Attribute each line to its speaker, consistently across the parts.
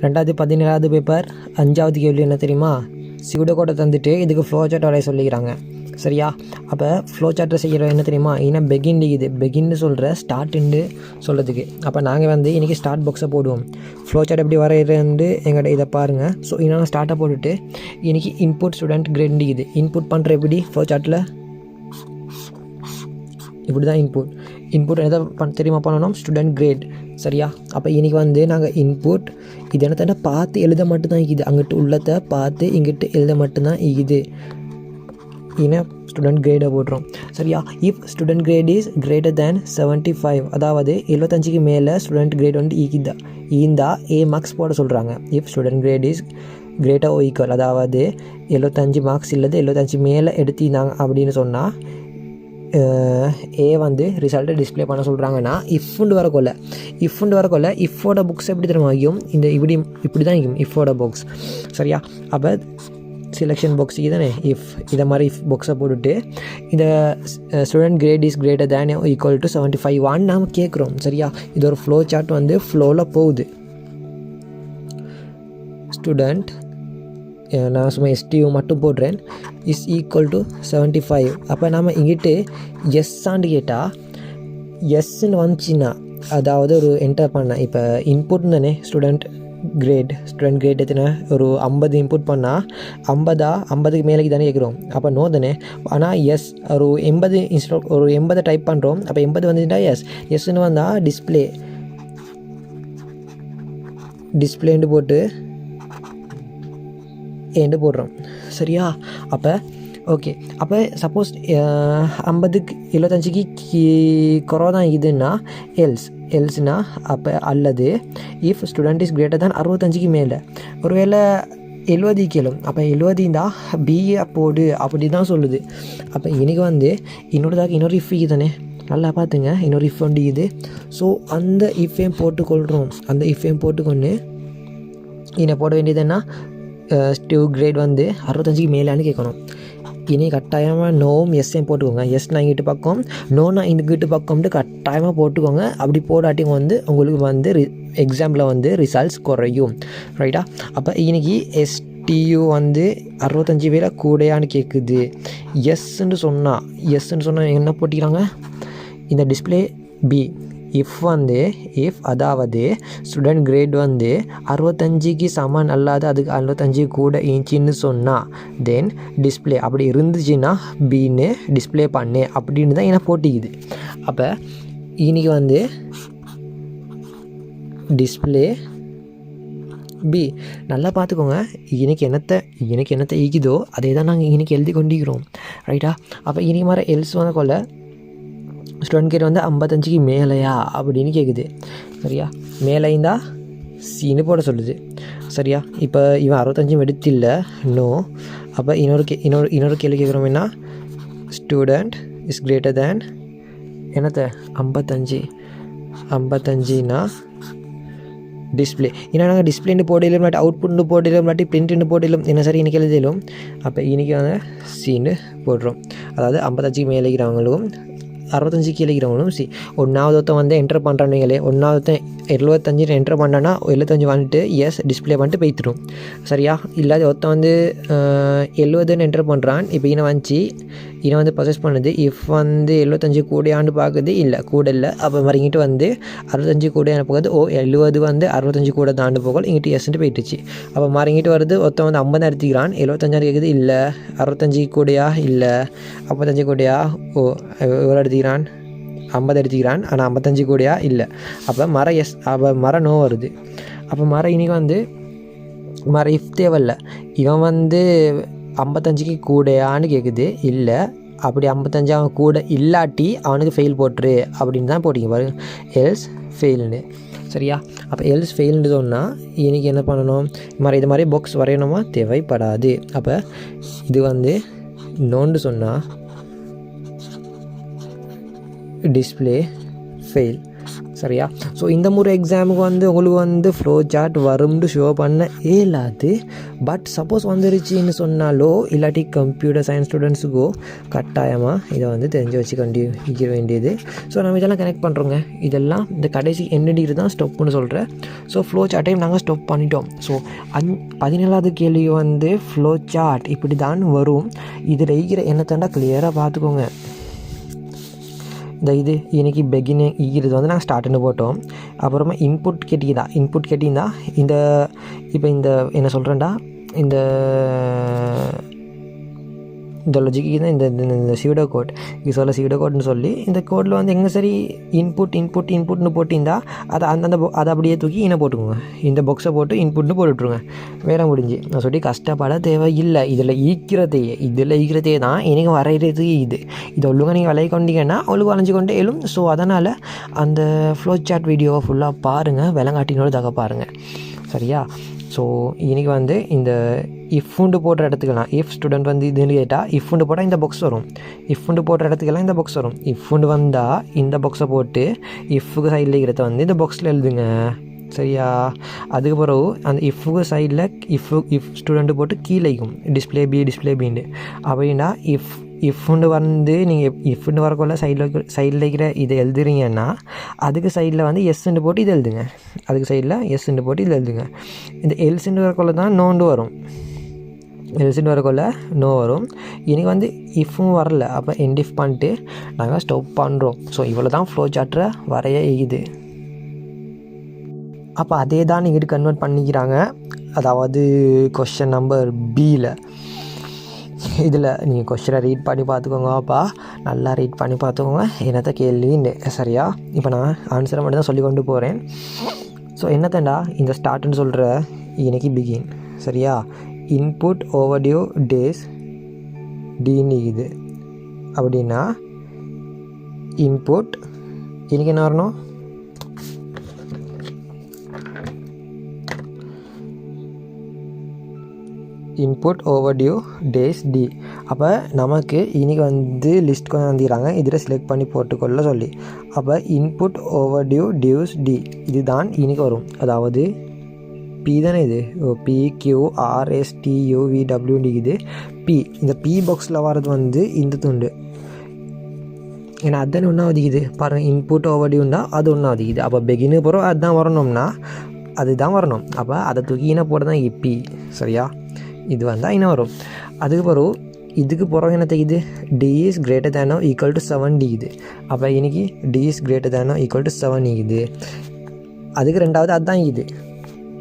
Speaker 1: 2017 paper 5வது கேள்வி என்ன தெரியுமா? சூடோகோடை தந்துட்டு இதுக்கு ஃப்ளோ சார்ட் வரைய சொல்லிக்கிறாங்க. சரியா? அப்போ ஃப்ளோ சார்ட்டை செய்கிற என்ன தெரியுமா? ஏன்னா பெகின்னு சொல்கிற ஸ்டார்ட்டுன்னு சொல்கிறதுக்கு. அப்போ நாங்கள் வந்து இன்றைக்கி ஸ்டார்ட் பாக்ஸை போடுவோம். ஃப்ளோ சார்ட் எப்படி வரையிறது எங்கள்கிட்ட இதை பாருங்கள். ஸோ இன்னும் ஸ்டார்ட்டை போட்டுட்டு இன்றைக்கி இன்புட் ஸ்டூடெண்ட் கிரேட் இது இன்புட் பண்ணுற எப்படி ஃப்ளோ சார்ட்டில் இப்படி தான் இன்புட் எதை தெரியுமா பண்ணணும்? Student grade. சரியா? அப்போ இன்றைக்கி வந்து நாங்கள் இன்புட் இது என்னத்தை பார்த்து எழுத மட்டும்தான் இருக்குது. அங்கிட்டு உள்ளத்தை பார்த்து இங்கிட்டு எழுத மட்டும்தான் இருக்குது. ஏன்னா ஸ்டூடெண்ட் கிரேடை போடுறோம். சரியா? If student grade is greater than 75, அதாவது 75க்கு மேலே ஸ்டூடெண்ட் கிரேட் வந்து ஈந்தா ஏ மார்க்ஸ் போட சொல்கிறாங்க. If student grade is greater or equal, அதாவது 75 மார்க்ஸ் இல்லது 75 மேலே எடுத்திருந்தாங்க அப்படின்னு சொன்னால் ஏ வந்து ரிசல்ட்டை டிஸ்பிளே பண்ண சொல்கிறாங்கன்னா இஃப்ண்டு வரக்கொள்ள இஃபோட புக்ஸ் எப்படி தெரியுமா ஆகியும்? இந்த இப்படி தான் ஆகியும் இஃபோட புக்ஸ். சரியா? அப்போ செலெக்ஷன் பாக்ஸ் தானே இஃப் இதை மாதிரி இஃப் பாக்ஸை போட்டுட்டு இந்த student grade is greater than equal to 75 நாம் கேட்குறோம். சரியா? இது ஒரு ஃப்ளோ சார்ட் வந்து ஃப்ளோவில் போகுது. ஸ்டூடெண்ட் நான் சும்மா எஸ்டியூ மட்டும் போடுறேன் இஸ் ஈக்குவல் டு 75. அப்போ நம்ம இங்கிட்டு எஸ்ஸான்னு கேட்டால் எஸ்ன்னு வந்துச்சுன்னா, அதாவது ஒரு என்டர் பண்ண இப்போ இன்புட் தானே ஸ்டூடெண்ட் கிரேட் எத்தனை ஒரு 50 இன்புட் பண்ணால் 50க்கு மேலேக்கு தானே கேட்குறோம். அப்போ நோ தானே. ஆனால் எஸ் ஒரு 80 ஒரு 80 டைப் பண்ணுறோம். அப்போ 80 வந்துட்டா எஸ்ன்னு வந்தால் டிஸ்பிளேன்னு போட்டு ஏண்டு போடுறோம். சரியா? அப்போ ஓகே. அப்போ சப்போஸ் 50க்கு 75க்கு குறை தான் இதுன்னா எல்ஸ்னா அப்போ அல்லது if student is greater than 65க்கு மேலே ஒருவேளை 70 கேளும். அப்போ 70 தான் பிஏ போடு அப்படி தான் சொல்லுது. அப்போ இன்றைக்கி வந்து இன்னொரு இஃப் தானே, நல்லா பார்த்துங்க. இன்னொரு இஃப் வந்து இது. ஸோ அந்த இஃபையும் போட்டுக்கொள்கிறோம். அந்த இஃபையும் போட்டுக்கொண்டு இன்னை போட வேண்டியதுன்னா கிரேட் வந்து 65க்கு மேலேன்னு கேட்கணும். இனி கட்டாயமாக நோவும் எஸ்ஸையும் போட்டுக்கோங்க. எஸ்னா இங்கிட்டு பக்கம், நோனா இங்கிட்டு பக்கம்ட்டு கட்டாயமாக போட்டுக்கோங்க. அப்படி போடாட்டி வந்து உங்களுக்கு வந்து எக்ஸாமில் வந்து ரிசல்ட்ஸ் குறையும். ரைட்டா? அப்போ இன்றைக்கி எஸ்டியூ வந்து 65 பேரை கூடையான்னு கேட்குது. எஸ்ன்னு சொன்னால் என்ன போட்டிக்கிறாங்க? இந்த டிஸ்பிளே பி இஃப் அதாவது ஸ்டூடெண்ட் கிரேட் வந்து 65க்கு சமன் அல்லாத அதுக்கு 65 கூட இன்ச்சின்னு சொன்னால் தென் டிஸ்பிளே அப்படி இருந்துச்சுன்னா பின்னு டிஸ்பிளே பண்ணு அப்படின்னு தான் என்ன போட்டிக்குது. அப்போ இன்னைக்கு வந்து டிஸ்பிளே பி. நல்லா பார்த்துக்கோங்க. இன்னைக்கு என்னத்தை ஈக்குதோ அதே தான் நாங்கள் இன்றைக்கி எழுதி கொண்டிருக்கிறோம். ரைட்டா? அப்போ இன்றைக்கி மாதிரி எல்ஸ் வந்து கொள்ள ஸ்டூடெண்ட் கிரேட் வந்து 55க்கு மேலேயா அப்படின்னு கேட்குது. சரியா? மேலேந்தா சீனு போட சொல்லுது. சரியா? இப்போ இவன் 65 எடுத்தில்லை, நோ. அப்போ இன்னொரு கேள்வி கேட்குறோம்னா ஸ்டூடெண்ட் இஸ் கிரேட்டர் தேன் என்னத்தை 55னா டிஸ்பிளே. ஏன்னா நாங்கள் டிஸ்பிளேன்னு போடலும் இல்லாட்டி அவுட்புட்னு போடலும் இல்லாட்டி பிரிண்ட்டுன்னு போடலும் என்ன சரி இன்றைக்கி எழுதிலும். அப்போ இன்றைக்கி வந்து சீனு போடுறோம். அதாவது 55க்கு மேலே இருக்கிறவங்களுக்கும் 65 கீழே இருக்கிறவங்களும் ஒன்றாவது ஒருத்தன் வந்து என்டர் பண்ணுறானுங்களே, ஒன்றாவது 75 என்டர் பண்ணான்னா 75 வந்துட்டு எஸ் டிஸ்பிளே பண்ணிட்டு போய்த்துடும். சரியா? இல்லாத ஒருத்தன் வந்து 70ன்னு என்டர் பண்ணுறான். இப்போ இனை வந்து ப்ரொசஸ் பண்ணுது. இஃப் வந்து 75 கூடையாண்டு பார்க்குது, இல்லை கூட இல்லை. அப்போ மறுங்கிட்டு வந்து 65 கூடையான போகுது. 70 வந்து 65 கூட தாண்டு போகல, இங்கிட்டு எஸ்ன்ட்டு போயிட்டுச்சு. அப்போ மறுங்கிட்டு வருது. ஒருத்தன் வந்து 50 எடுத்துக்கிறான், 75 கேட்குது, இல்லை 65 கூடையா, இல்லை 55 கூடையா, எவ்வளோ எடுத்துக்கிறான் 50 எடுத்துக்கிறான், ஆனால் 55 கூடையா இல்லை. அப்போ மர நோ வருது. அப்போ இன்றைக்கி வந்து இஃப் தேவையில்ல. இவன் வந்து 55க்கு கூடையான்னு கேட்குது, இல்லை அப்படி 55 அவன் கூட இல்லாட்டி அவனுக்கு ஃபெயில் போட்டுரு அப்படின்னு தான் போட்டிங்க பாருங்க. எல்ஸ் ஃபெயில்னு. சரியா? அப்போ எல்ஸ் ஃபெயில்னு சொன்னால் இன்றைக்கி என்ன பண்ணணும்? இது மாதிரி பாக்ஸ் வரையணுமா? தேவைப்படாது. அப்போ இது வந்து நோன்னு சொன்னால் டிஸ்பிளே ஃபெயில். சரியா? ஸோ இந்த முறை எக்ஸாமுக்கு வந்து உங்களுக்கு வந்து ஃப்ளோ சார்ட் வரும்னு ஷோ பண்ண இயலாது. பட் சப்போஸ் வந்துருச்சுன்னு சொன்னாலோ இல்லாட்டி கம்ப்யூட்டர் சயின்ஸ் ஸ்டூடெண்ட்ஸுக்கோ கட்டாயமாக இதை வந்து தெரிஞ்சு வச்சுக்க வேண்டியது. ஸோ நம்ம இதெல்லாம் கனெக்ட் பண்ணுறோங்க. இதெல்லாம் இந்த கடைசி என்டிகிரி தான் ஸ்டாப்னு சொல்கிறேன். ஸோ ஃப்ளோ சார்ட்டையும் நாங்கள் ஸ்டாப் பண்ணிட்டோம். ஸோ 17வது கேள்வி வந்து ஃப்ளோ சார்ட் இப்படி தான் வரும். இதில் இருக்கிற என்னத்தாண்டா கிளியராக பார்த்துக்கோங்க. இது இன்றைக்கி பெகினிங் ஈகிறது வந்து நாங்கள் ஸ்டார்ட்னு போட்டோம். அப்புறமா இன்புட் கேட்டிங்கன்னா இப்போ இந்த என்ன சொல்கிறேன்டா, இந்த லாஜிக்கு தான் இந்த சீடோ கோட் சீடோ கோட்னு சொல்லி இந்த கோடில் வந்து எங்கே சரி இன்புட்னு போட்டிருந்தா அதை அப்படியே தூக்கி போட்டுக்கோங்க. இந்த பாக்ஸை போட்டு இன்புட்னு போட்டுட்ருங்க. வேலை முடிஞ்சு நான் சொல்லி கஷ்டப்பட தேவையில்லை. இதில் ஈக்கிறதையே தான் எனக்கு வரைகிறது. இது ஒழுங்காக நீங்கள் விளைய கொண்டீங்கன்னா ஒழுங்கு வளைஞ்சு கொண்டே எழும். ஸோ அதனால் அந்த ஃப்ளோ சார்ட் வீடியோவை ஃபுல்லாக பாருங்கள், விலங்காட்டினோட தக்க பாருங்கள். சரியா? ஸோ இன்றைக்கி வந்து இந்த இஃப்ண்டு போடுற இடத்துக்கெல்லாம் இஃப் ஸ்டூடெண்ட் வந்து இதுன்னு கேட்டால் இஃப்ண்டு போட்டால் இந்த பாக்ஸ் வரும். இஃப்ண்டு போடுற இடத்துக்கெல்லாம் இந்த பாக்ஸ் வரும். இஃப்ண்டு வந்தால் இந்த பாக்ஸை போட்டு இஃப்க்கு சைடில் இருக்கிறத வந்து இந்த பாக்ஸில் எழுதுங்க. சரியா? அதுக்கு பிறகு அந்த இஃப்க்கு சைடில் இஃப் ஸ்டூடெண்ட்டு போட்டு கீழேக்கும் டிஸ்பிளே பின்னு அப்படின்னா இஃப்ண்டு வந்து நீங்கள் இஃப்ண்டு வரக்குள்ள சைடில் இருக்கிற இதை எழுதுறீங்கன்னா அதுக்கு சைடில் வந்து எஸ்ன்னு போட்டு இது எழுதுங்க. அதுக்கு சைடில் எஸ்ன்னு போட்டு இது எழுதுங்க. இந்த எல்ஸ்ன்னு வரக்குள்ள தான் நோண்டு வரும். எல்ஸ்ன்னு வரக்குள்ள நோ வரும். எனக்கு வந்து இஃப்பும் வரல. அப்போ எண்ட் இஃப் பண்ணிட்டு நாங்கள் ஸ்டாப் பண்ணுறோம். ஸோ இவ்வளோ தான் ஃப்ளோ சார்ட்டரை வரைய இது. அப்போ அதே தான் இங்கிட்டு கன்வெர்ட் பண்ணிக்கிறாங்க. அதாவது கொஸ்டின் நம்பர் பியில் இதில் நீங்கள் கொஸ்டினை ரீட் பண்ணி பார்த்துக்கோங்கப்பா, நல்லா ரீட் பண்ணி பார்த்துக்கோங்க என்னத்த கேள்வின்னு. சரியா? இப்போ நான் ஆன்சரை மட்டும் தான் சொல்லி கொண்டு போகிறேன். ஸோ என்னத்தண்டா இந்த ஸ்டார்ட்னு சொல்கிற இன்னைக்கு பிகின். சரியா? இன்புட் ஓவர்டியூ டேஸ் டின்னு இது அப்படின்னா இன்புட் இன்னைக்கு என்ன வரணும்? இன்புட் ஓவர்டியூ டேஸ் டி. அப்போ நமக்கு இன்றைக்கி வந்து லிஸ்ட் கொஞ்சம் வந்துக்கிறாங்க, இதில் செலக்ட் பண்ணி போட்டுக்கொள்ள சொல்லி. அப்போ இன்புட் ஓவர்டியூ டியூஸ் டி இதுதான் இன்றைக்கி வரும். அதாவது பி தானே இது, PQRSTUVW இது பி. இந்த பி பாக்ஸில் வர்றது வந்து இந்த துண்டு. ஏன்னா அதுதானே ஒன்றா ஒதுக்குது பாருங்கள். இன்புட் ஓவர்டியூன்னா அது ஒன்றா ஒதுக்குது. அப்போ பெகினு போகிறோம் அதுதான் வரணும்னா அதுதான் வரணும். அப்போ அதை தூக்கி போட தான் பி. சரியா? இது வந்தால் இன்னும் வரும். அதுக்கு பிறகு இதுக்கு பிறகு என்ன தெரியுது? D is greater than or equal to 7 இது. அப்போ இன்னைக்கு D is greater than or equal to 7 இது. அதுக்கு ரெண்டாவது அதுதான்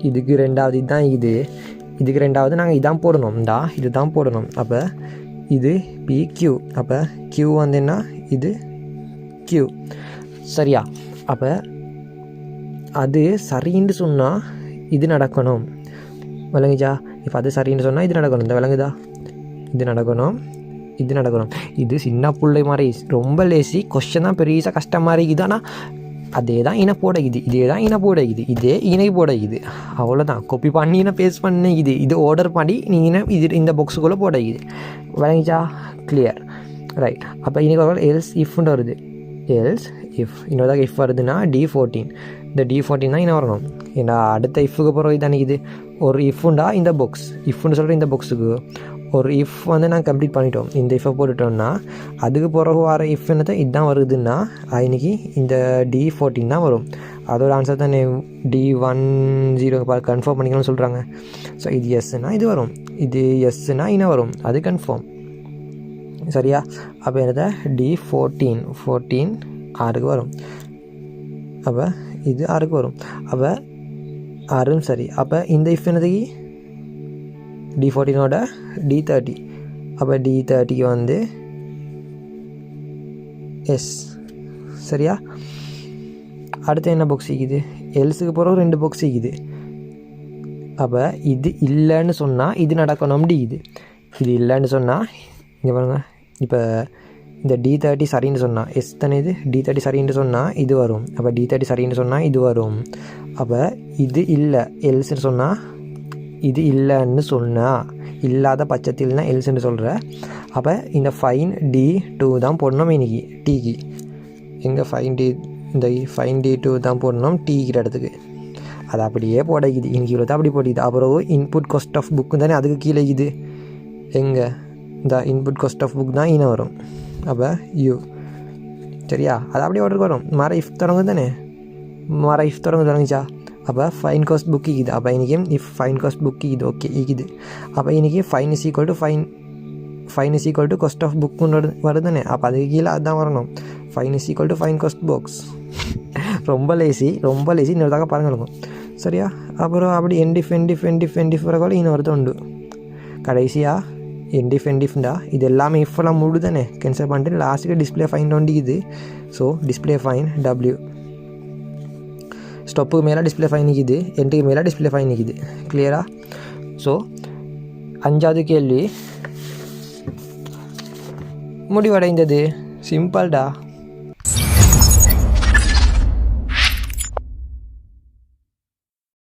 Speaker 1: இதுக்கு ரெண்டாவது இதுதான் இதுக்கு ரெண்டாவது நாங்கள் இதான் போடணும். இது தான் போடணும். அப்போ இது PQ. அப்போ Q வந்து என்ன? இது Q. சரியா? அப்போ அது சரின்னு சொன்னால் இது நடக்கணும். விளங்குச்சா? இப்போ அது சரின்னு சொன்னால் இது நடக்கணும். இந்த விளங்குதா? இது நடக்கணும். இது சின்ன பிள்ளை மாதிரி ரொம்ப லேசி. கொஸ்டின் தான் பெரிய கஷ்டமாக இருக்குது. ஆனால் அதே தான் இணை போடைக்குது. இதே இணை போடைக்குது. அவ்வளோதான். காப்பி பண்ணி பேஸ்ட் பண்ணிக்குது. இது ஆர்டர் பண்ணி நீங்கள் இந்த பாக்ஸுக்குள்ளே போடைக்குது. விளங்குச்சா? கிளியர். ரைட். அப்போ இன்னைக்கு எல்ஸ் இஃப்னு வருது. எல்ஸ் இஃப் இன்னொரு இஃப் வருதுன்னா D14. இந்த D14 தான் இன்னும் வரணும். ஏன்னா அடுத்த இஃப்க்கு பிறகு தானே இது ஒரு இஃப்ண்டா இந்த பாக்ஸ் இஃப்னு சொல்கிற இந்த பாக்ஸுக்கு ஒரு இஃப் வந்து நாங்கள் கம்ப்ளீட் பண்ணிட்டோம். இந்த இஃபை போட்டுட்டோம்னா அதுக்கு பிறகு வர இஃப் என்னத்தை இதுதான் வருதுன்னா இன்னைக்கு இந்த D14 தான் வரும். அதோட ஆன்சர் தான் D10 கன்ஃபார்ம் பண்ணிக்கலாம்னு சொல்கிறாங்க. ஸோ இது எஸ்ன்னா இது வரும். இது எஸ்ன்னா இன்னும் வரும். அது கன்ஃபார்ம். சரியா? அப்போ என்னதை D14 ஆறுக்கு வரும். அப்போ இது ஆறுக்கு வரும். அப்போ ஆறும் சரி. அப்போ இந்த இஃப் என்னதுக்கு D14ஓட D30. அப்போ D30க்கு வந்து எஸ். சரியா? அடுத்து என்ன பாக்ஸ் இருக்குது? எல்ஸுக்கு பிறகு 2 பாக்ஸ் இருக்குது. அப்போ இது இல்லைன்னு சொன்னால் இது நடக்கணும். இது இல்லைன்னு சொன்னால் இங்கே பாருங்க. இப்போ இந்த D30 சரின்னு சொன்னால் எஸ் தானே இது. D30 சரின்னு சொன்னால் இது வரும். அப்போ D30 சரின்னு சொன்னால் இது வரும். அப்போ இது இல்லை எல்ஸ்ன்னு சொன்னால் இது இல்லைன்னு சொன்னால் இல்லாத பட்சத்தில்னா எல்ஸ்ன்னு சொல்கிற. அப்போ இந்த ஃபைன் D2 தான் போடணும் இன்னைக்கு. டிக்கு எங்கே ஃபைன் இந்த ஃபைன் D2 தான் போடணும் டீக்கிற இடத்துக்கு. அது அப்படியே போடைக்குது இன்னைக்கு இவ்வளோ தான் அப்படி போட்டிக்குது. அப்புறம் இன்புட் காஸ்ட் ஆஃப் புக்கு தானே அதுக்கு கீழே இது எங்கே இந்த இன்புட் காஸ்ட் ஆஃப் புக் தான் இன வரும். அப்போ யூ சரியா அது அப்படியே ஆர்டருக்கு வரும். மர இஃப் தொடங்கு தானே தொடங்குச்சா. அப்போ ஃபைன் காஸ்ட் புக்கு இது. அப்போ இன்றைக்கி இஃப் ஃபைன் காஸ்ட் புக்கு இது ஓகே இது. அப்போ இன்றைக்கி fine is equal to cost of புக்குன்னு வருது தானே. அப்போ அதுக்கு கீழே அதுதான் வரணும். Fine is equal to fine cost box. ரொம்ப லேசி இன்னொருதாக பாருங்க சரியா. அப்புறம் அப்படி என்டிஃப் வரக்கோல இன்னொருத்த உண்டு. கடைசியாக என்டிஃப்டா இது எல்லாமே இஃப்லாம் முழு தானே கேன்சல் பண்ணிட்டு லாஸ்ட்டுக்கு டிஸ்பிளே ஃபைன் ஒண்டிக்குது. ஸோ டிஸ்பிளே ஃபைன் W ஸ்டொப்புக்கு மேலே டிஸ்பிளே ஃபைன் நிற்கிது, எண்டுக்கு மேலே டிஸ்பிளே ஃபைன் நிற்கிது. கிளியரா? ஸோ 5வது கேள்வி முடிவடைந்தது. சிம்பிள்டா.